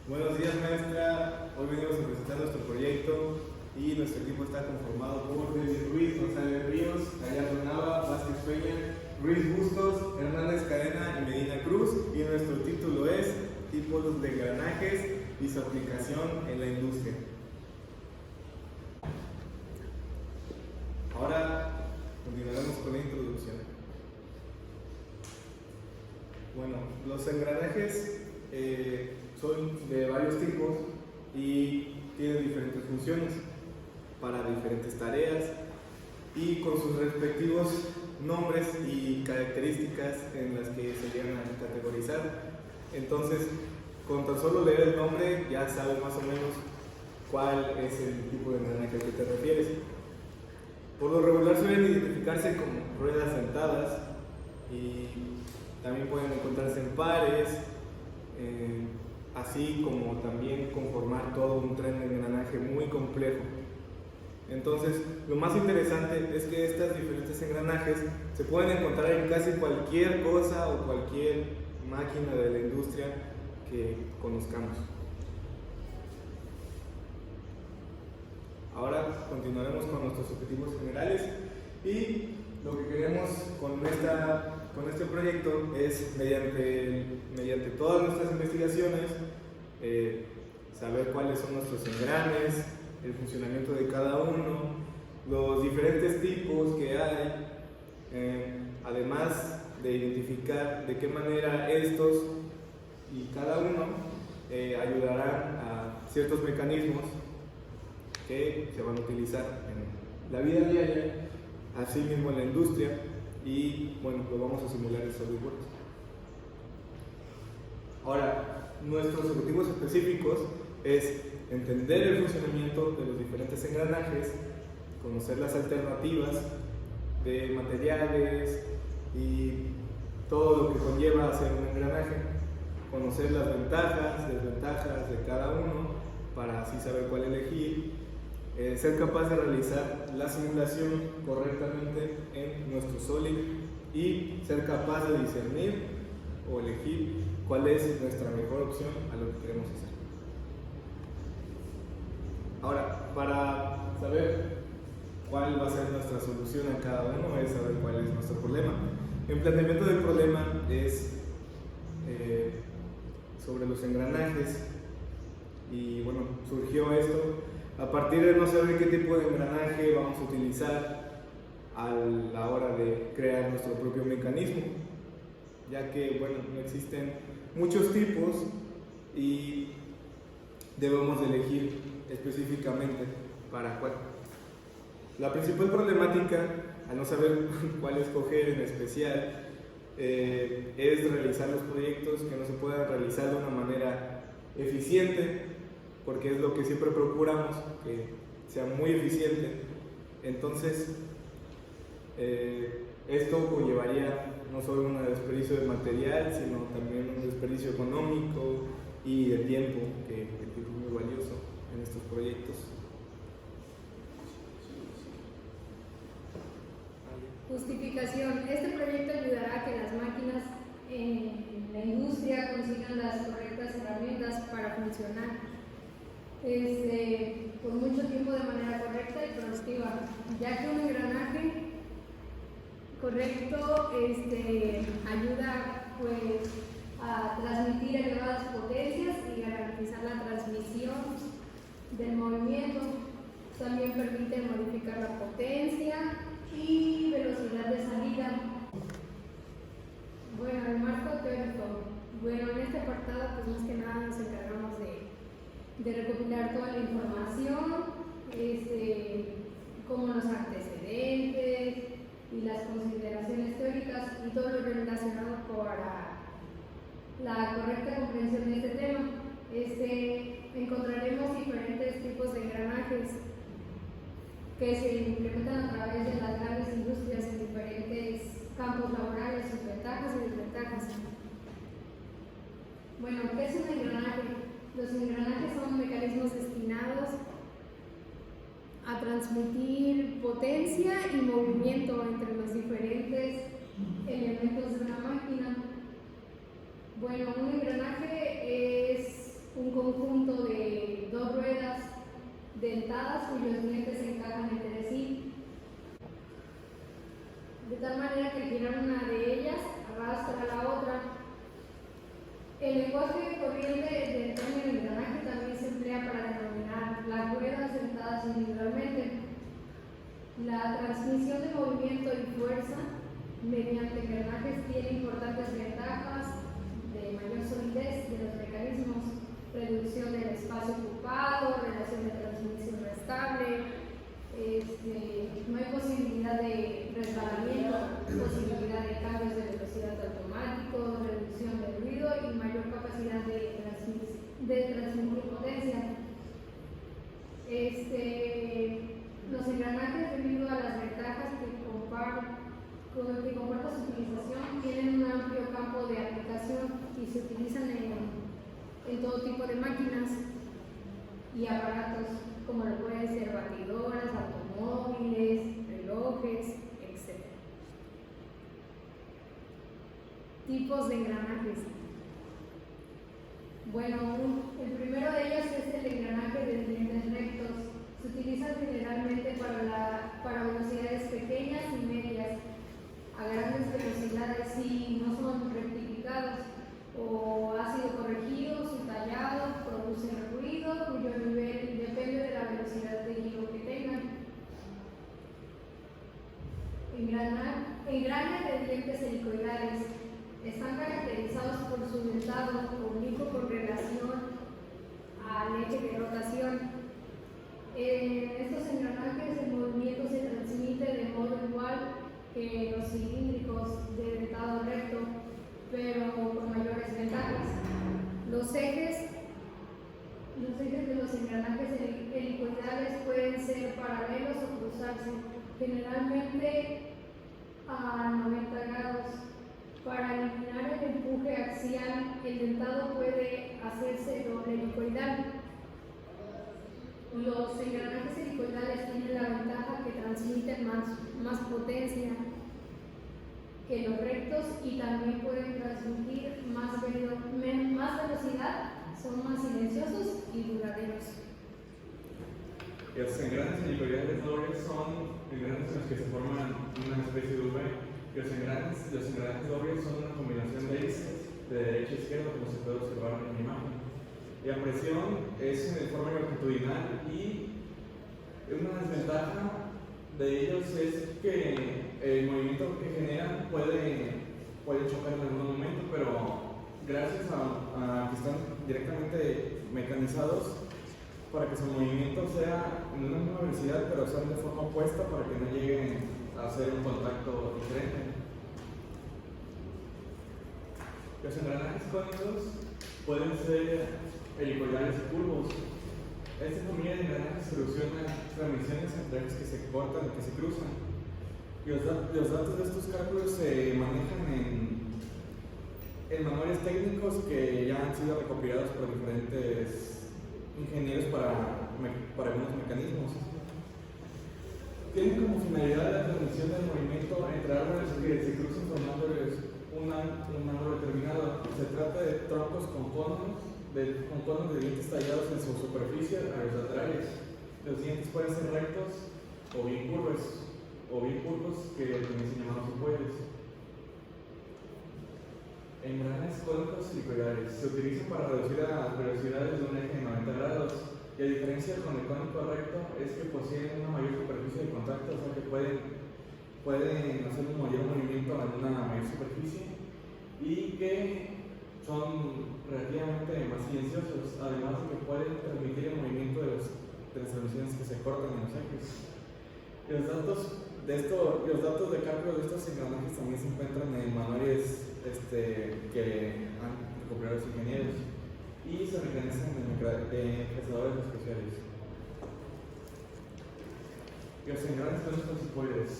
Buenos días, maestra. Hoy venimos a presentar nuestro proyecto y nuestro equipo está conformado por David Ruiz, González Ríos, Gallardo Nava, Vázquez Peña, Ruiz Bustos, Hernández Cadena y Medina Cruz. Y nuestro título es Tipos de engranajes y su aplicación en la industria. Ahora continuaremos con la introducción. Bueno, los engranajes son de varios tipos y tienen diferentes funciones para diferentes tareas y con sus respectivos nombres y características en las que se llegan a categorizar. Entonces, con tan solo leer el nombre ya sabes más o menos cuál es el tipo de engranaje al que te refieres. Por lo regular suelen identificarse como ruedas sentadas y también pueden encontrarse en pares, así como también conformar todo un tren de engranaje muy complejo. Entonces, lo más interesante es que estos diferentes engranajes se pueden encontrar en casi cualquier cosa o cualquier máquina de la industria que conozcamos. Ahora continuaremos con nuestros objetivos generales y lo que queremos con este proyecto es, mediante todas nuestras investigaciones, saber cuáles son nuestros engranes, el funcionamiento de cada uno, los diferentes tipos que hay, además de identificar de qué manera estos y cada uno ayudarán a ciertos mecanismos que se van a utilizar en la vida diaria, así mismo en la industria, y bueno, lo vamos a simular en SolidWorks. Ahora, nuestros objetivos específicos es entender el funcionamiento de los diferentes engranajes, conocer las alternativas de materiales y todo lo que conlleva hacer un engranaje, conocer las ventajas, desventajas de cada uno para así saber cuál elegir, ser capaz de realizar la simulación correctamente en nuestro Solid y ser capaz de discernir o elegir cuál es nuestra mejor opción a lo que queremos hacer. Ahora, para saber cuál va a ser nuestra solución a cada uno es saber cuál es nuestro problema. El planteamiento del problema es sobre los engranajes y bueno, surgió esto a partir de no saber qué tipo de engranaje vamos a utilizar a la hora de crear nuestro propio mecanismo, ya que bueno, no existen muchos tipos y debemos elegir específicamente para cuál. La principal problemática, al no saber cuál escoger en especial, es realizar los proyectos que no se puedan realizar de una manera eficiente, porque es lo que siempre procuramos, que sea muy eficiente. Entonces, esto conllevaría no solo un desperdicio de material, sino también un desperdicio económico y de tiempo, que el tiempo es muy valioso en estos proyectos. Justificación. Este proyecto ayudará a que las máquinas en la industria consigan las correctas herramientas para funcionar por mucho tiempo de manera correcta y productiva, ya que un engranaje correcto ayuda pues a transmitir elevadas potencias y garantizar la transmisión del movimiento. También permite modificar la potencia y velocidad de salida. Bueno, el marco teórico. Bueno, en este apartado pues más que nada nos encargamos de recopilar toda la información, como los antecedentes y las consideraciones teóricas y todo lo relacionado para la correcta comprensión de este tema. Encontraremos diferentes tipos de engranajes que se implementan a través de las grandes industrias en diferentes campos laborales, sus ventajas y desventajas. Bueno, ¿qué es un engranaje? Los engranajes son mecanismos destinados a transmitir potencia y movimiento entre los diferentes elementos de una máquina. Bueno, un engranaje es un conjunto lenguaje corriente del término engranaje también se emplea para denominar las ruedas sentadas individualmente. La transmisión de movimiento y fuerza mediante engranajes tiene importantes ventajas de mayor solidez de los mecanismos, reducción del espacio ocupado, relación de transmisión estable, no hay posibilidad de resbalamiento, posibilidad de cambios de velocidad automáticos, reducción del ruido y mayor capacidad de transmitir potencia. Los engranajes, debido a las ventajas que comparta su utilización, tienen un amplio campo de aplicación y se utilizan en todo tipo de máquinas y aparatos, como lo pueden ser batidoras, automóviles, relojes, etc. Tipos de engranajes. Bueno, el primero de ellos es el engranaje de dientes rectos. Se utilizan generalmente para velocidades pequeñas y medias, a grandes velocidades si no son rectificados o ha sido corregido, su tallado produce ruido cuyo nivel depende de la velocidad de giro que tengan. Engranes de dientes helicoidales están caracterizados por su dentado oblicuo con relación al eje de rotación. En estos engranajes el movimiento se transmite de modo igual que los cilíndricos de dentado recto, pero con mayores ventajas. Los ejes de los engranajes helicoidales pueden ser paralelos o cruzarse, generalmente a 90 grados. Para eliminar el empuje axial, el dentado puede hacerse doble helicoidal. Los engranajes helicoidales tienen la ventaja que transmiten más potencia que los rectos y también pueden transmitir más velocidad, son más silenciosos y duraderos. Los engranes helicoidales dobles son engranes en los que se forman una especie de V. Los engranes dobles son una combinación de hélices de derecha a izquierda, como se puede observar en la imagen. La presión es en forma longitudinal y una desventaja de ellos es que el movimiento que generan puede chocar en algún momento, pero gracias a que están directamente mecanizados para que su movimiento sea en una misma velocidad, pero sea de forma opuesta para que no lleguen a hacer un contacto diferente. Los engranajes cónicos pueden ser helicoidales y curvos. Esta familia de engranajes soluciona transmisiones entre ejes que se cortan y que se cruzan. Los datos de estos cálculos se manejan en manuales técnicos que ya han sido recopilados por diferentes ingenieros para algunos mecanismos. Tienen como finalidad la transmisión del movimiento entre árboles que se cruzan formándoles un ángulo determinado. Se trata de troncos con conos de dientes tallados en su superficie a los laterales. Los dientes pueden ser rectos o bien curvos, que también se llaman ovoides. Engranes cónicos helicoidales se utilizan para reducir las velocidades de un eje de 90 grados. La diferencia con el cónico recto es que poseen una mayor superficie de contacto, o sea que pueden hacer un mayor movimiento en una mayor superficie y que son relativamente más silenciosos, además de que pueden transmitir el movimiento de las transmisiones que se cortan en los ejes. Los datos de cálculo de estos engranajes también se encuentran en manuales que han recopilado los ingenieros y se organizan en procesadores especiales. Los engranajes cónicos hipoides.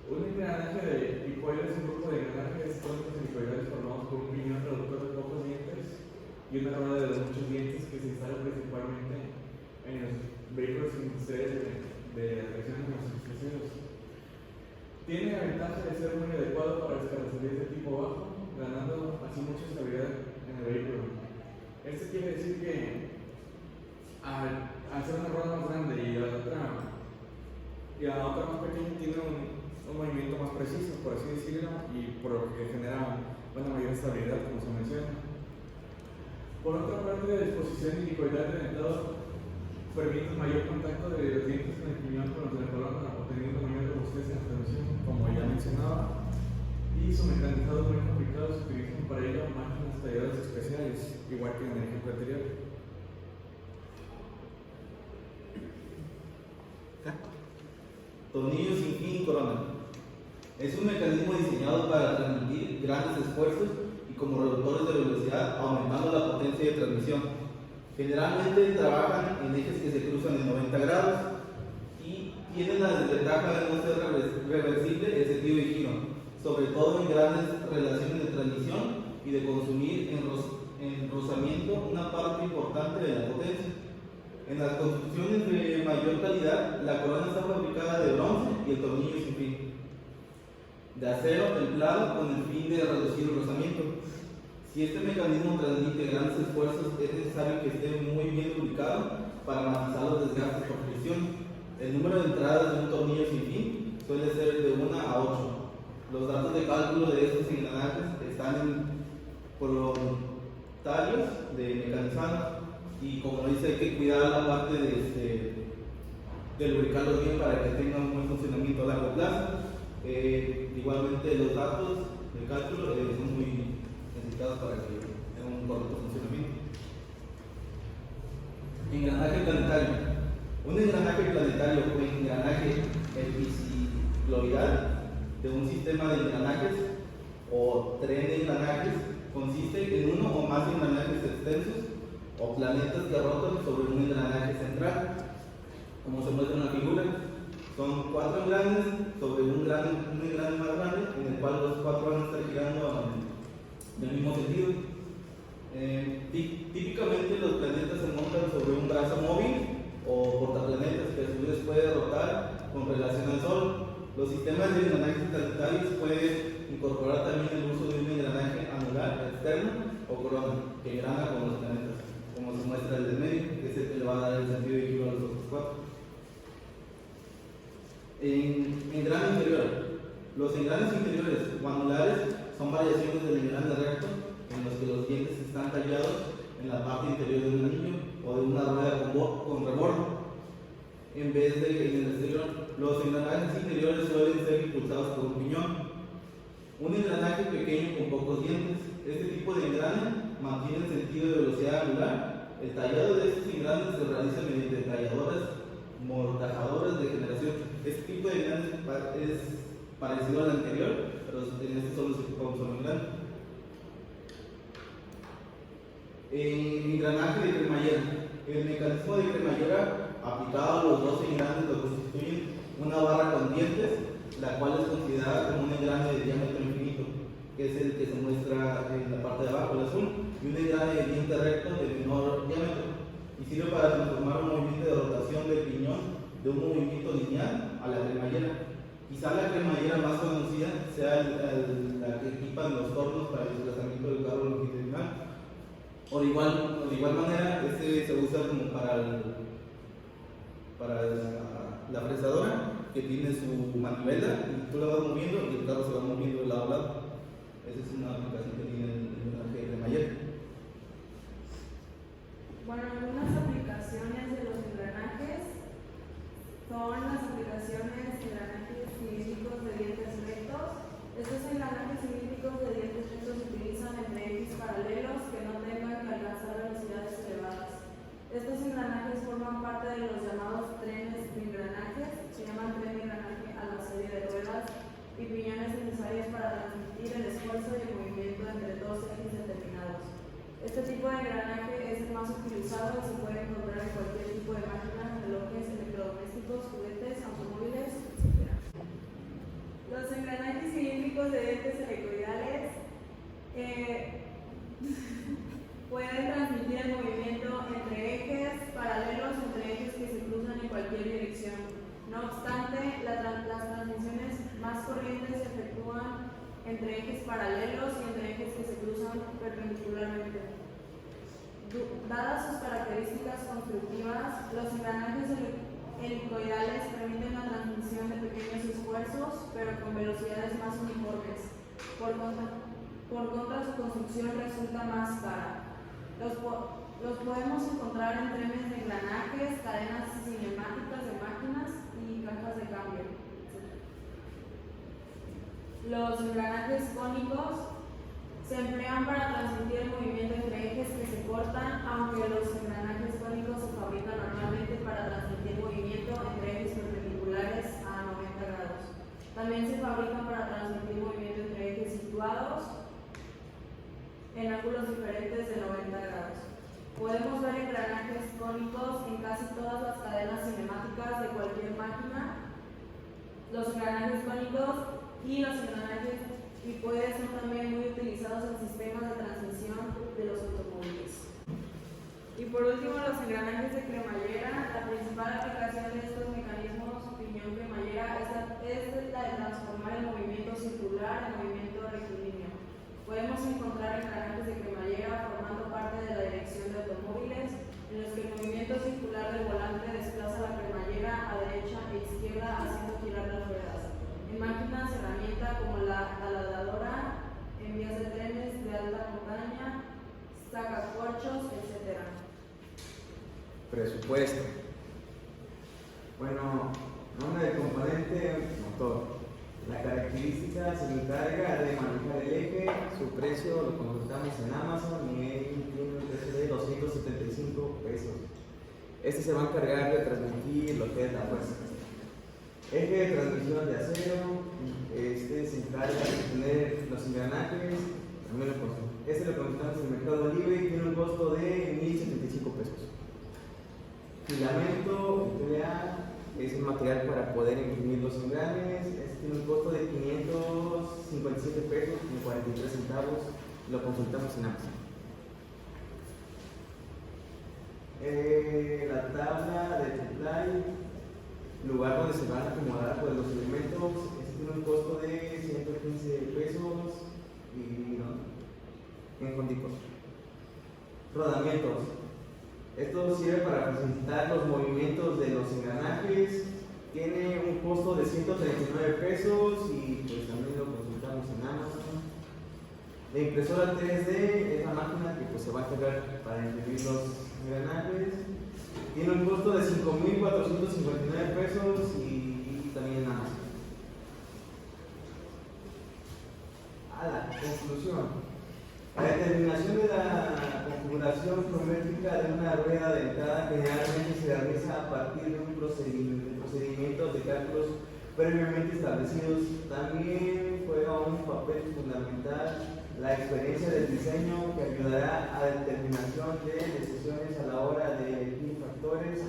Un engranaje de hipoide es un grupo de engranajes cónicos helicoidales formados por un piñón reductor de pocos dientes y una rueda de los muchos dientes que se instala principalmente en los vehículos industriales de tracción de los sucesivos. Tiene la ventaja de ser muy adecuado para las carrocerías de tipo bajo, ganando así mucha estabilidad en el vehículo. Esto quiere decir que al hacer una rueda más grande y la otra más pequeña tiene un movimiento más preciso, por así decirlo, y por lo que genera una mayor estabilidad, como se menciona. Por otra parte, la disposición helicoidal del dentado permite un mayor contacto de los dientes con el piñón con los de la columna, obteniendo mayor robustez en la transmisión, como ya mencionaba. Y su mecanizado muy complicado se utilizan para ello máquinas talladoras especiales, igual que en el ejemplo anterior. Tornillo sin fin y corona. Es un mecanismo diseñado para transmitir grandes esfuerzos y como reductores de velocidad, aumentando la potencia de transmisión. Generalmente trabajan en ejes que se cruzan en 90 grados y tienen la desventaja de no ser reversible el sentido de giro, sobre todo en grandes relaciones de transmisión y de consumir en rozamiento una parte importante de la potencia. En las construcciones de mayor calidad, la corona está fabricada de bronce y el tornillo sin fin, de acero templado con el fin de reducir el rozamiento. Si este mecanismo transmite grandes esfuerzos, es necesario que esté muy bien ubicado para matizar los desgastes por fricción. El número de entradas de un tornillo sin fin suele ser de 1 a 8. Los datos de cálculo de estos engranajes están en voluntarios de mecanizados y, como dice, hay que cuidar la parte de lubricarlos bien para que tengan un buen funcionamiento a largo plazo. Igualmente los datos de cálculo son muy necesitados para que tengan un correcto funcionamiento. Engranaje planetario. Un engranaje planetario o engranaje epicicloidal de un sistema de engranajes o tren de engranajes consiste en uno o más engranajes extensos o planetas que rotan sobre un engranaje central, como se muestra en la figura. Son 4 engranes sobre un engrane más grande, en el cual los 4 van a estar girando en el mismo sentido. Típicamente los planetas se montan sobre un brazo móvil o portaplanetas que a su vez puede rotar con relación al Sol. Los sistemas de engranajes planetarios pueden incorporar también el uso de un engranaje anular externo o corona que engrana con los planetas, como se muestra el de medio, que es el que le va a dar el sentido de giro a los otros 4. Engrane interior. Los engranes interiores o anulares son variaciones del engrane recto en los que los dientes están tallados en la parte interior de un anillo o de una rueda con reborde, en vez de en el exterior. Los engranajes interiores suelen ser impulsados por un piñón. Un engranaje pequeño con pocos dientes. Este tipo de engrane mantiene el sentido de velocidad angular. El tallado de estos engranes se realiza mediante talladoras mortajadoras de generación. Este tipo de engranes es parecido al anterior, pero en este solo se ocupa un solo engrane. Engranaje de cremallera. El mecanismo de cremallera aplicado a los dos engranes lo constituyen una barra con dientes, la cual es considerada como un engrane de diámetro infinito, que es el que se muestra en la parte de abajo, el azul, y un engrane de diente recto de menor diámetro, y sirve para transformar un movimiento de rotación del piñón de un movimiento lineal a la cremallera. Quizá la cremallera más conocida sea la que equipan los tornos para el desplazamiento del carro longitudinal. O de igual manera, este se usa como para la fresadora, que tiene su manivela y tú la vas moviendo y el carro se va moviendo de lado a lado. Esa es una aplicación que tiene el engranaje de cremallera. Bueno, algunas aplicaciones de los engranajes son las aplicaciones de engranajes cilíndricos de dientes rectos. Estos engranajes cilíndricos de dientes rectos se utilizan entre ejes paralelos que no tengan que alcanzar velocidades elevadas. Estos engranajes forman parte de los llamados trenes de engranajes. Se llaman tren de engranaje a la serie de ruedas y piñones necesarios para transmitir el esfuerzo y el movimiento entre dos ejes determinados. Este tipo de engranaje es el más utilizado y se puede encontrar en cualquier tipo de máquinas, relojes, electrodomésticos, juguetes, automóviles, etc. Los engranajes cilíndricos de dientes helicoidales pueden transmitir el movimiento entre ejes paralelos, entre ejes que se cruzan en cualquier dirección. No obstante, las transmisiones más corrientes se efectúan entre ejes paralelos y entre ejes que se cruzan perpendicularmente. Dadas sus características constructivas, los engranajes helicoidales permiten la transmisión de pequeños esfuerzos, pero con velocidades más uniformes. Por contra, su construcción resulta más cara. Los los podemos encontrar en trenes de engranajes, cadenas cinemáticas de máquinas y cajas de cambio. Los engranajes cónicos se emplean para transmitir el movimiento entre ejes que se cortan, aunque los engranajes cónicos se fabrican normalmente para transmitir movimiento entre ejes perpendiculares a 90 grados. También se fabrican para transmitir movimiento entre ejes situados en ángulos diferentes de 90 grados. Podemos ver engranajes cónicos en casi todas las cadenas cinemáticas de cualquier máquina. Los engranajes cónicos y los engranajes bipodes son también muy utilizados en sistemas de transmisión de los automóviles. Y por último, los engranajes de cremallera. La principal aplicación de estos mecanismos piñón cremallera es la de transformar el movimiento circular en movimiento rectilíneo. Podemos encontrar engranajes de cremallera formando parte de la dirección de automóviles, en los que el movimiento circular del volante desplaza la cremallera a derecha e izquierda haciendo girar las ruedas. En máquinas herramienta como la taladradora, en vías de trenes de alta montaña, sacacorchos, etc. Presupuesto. Bueno, nombre del componente, motor. La característica se encarga de manejar el eje, su precio lo consultamos en Amazon y él tiene un precio de 275 pesos. Este se va a encargar de transmitir lo que es la fuerza. Eje de transmisión de acero, este se encarga de tener los engranajes, también lo consultamos en el Mercado Libre y tiene un costo de 1,075 pesos. Filamento, PVA, es un material para poder imprimir los engranes, este tiene un costo de 557 pesos con 43 centavos, lo consultamos en Amazon. La tabla de supply, lugar donde se van a acomodar pues, los elementos, este tiene un costo de 115 pesos y en contigo. Rodamientos. Esto sirve para facilitar los movimientos de los engranajes. Tiene un costo de 139 pesos y pues también lo consultamos en Amazon. La impresora 3D es la máquina que pues, se va a encargar para imprimir los engranajes. Tiene un costo de 5,459 pesos y también en Amazon. A la conclusión. La determinación de la configuración geométrica de una rueda dentada generalmente se realiza a partir de un procedimiento de cálculos previamente establecidos. También juega un papel fundamental la experiencia del diseño que ayudará a la determinación de decisiones a la hora de elegir factores,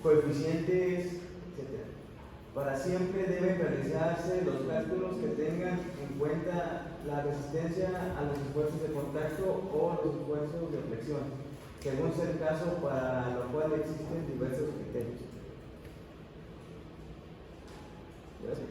coeficientes, etc. Para siempre deben realizarse los cálculos que tengan en cuenta la resistencia a los esfuerzos de contacto o los esfuerzos de flexión, según sea el caso, para lo cual existen diversos criterios. Gracias.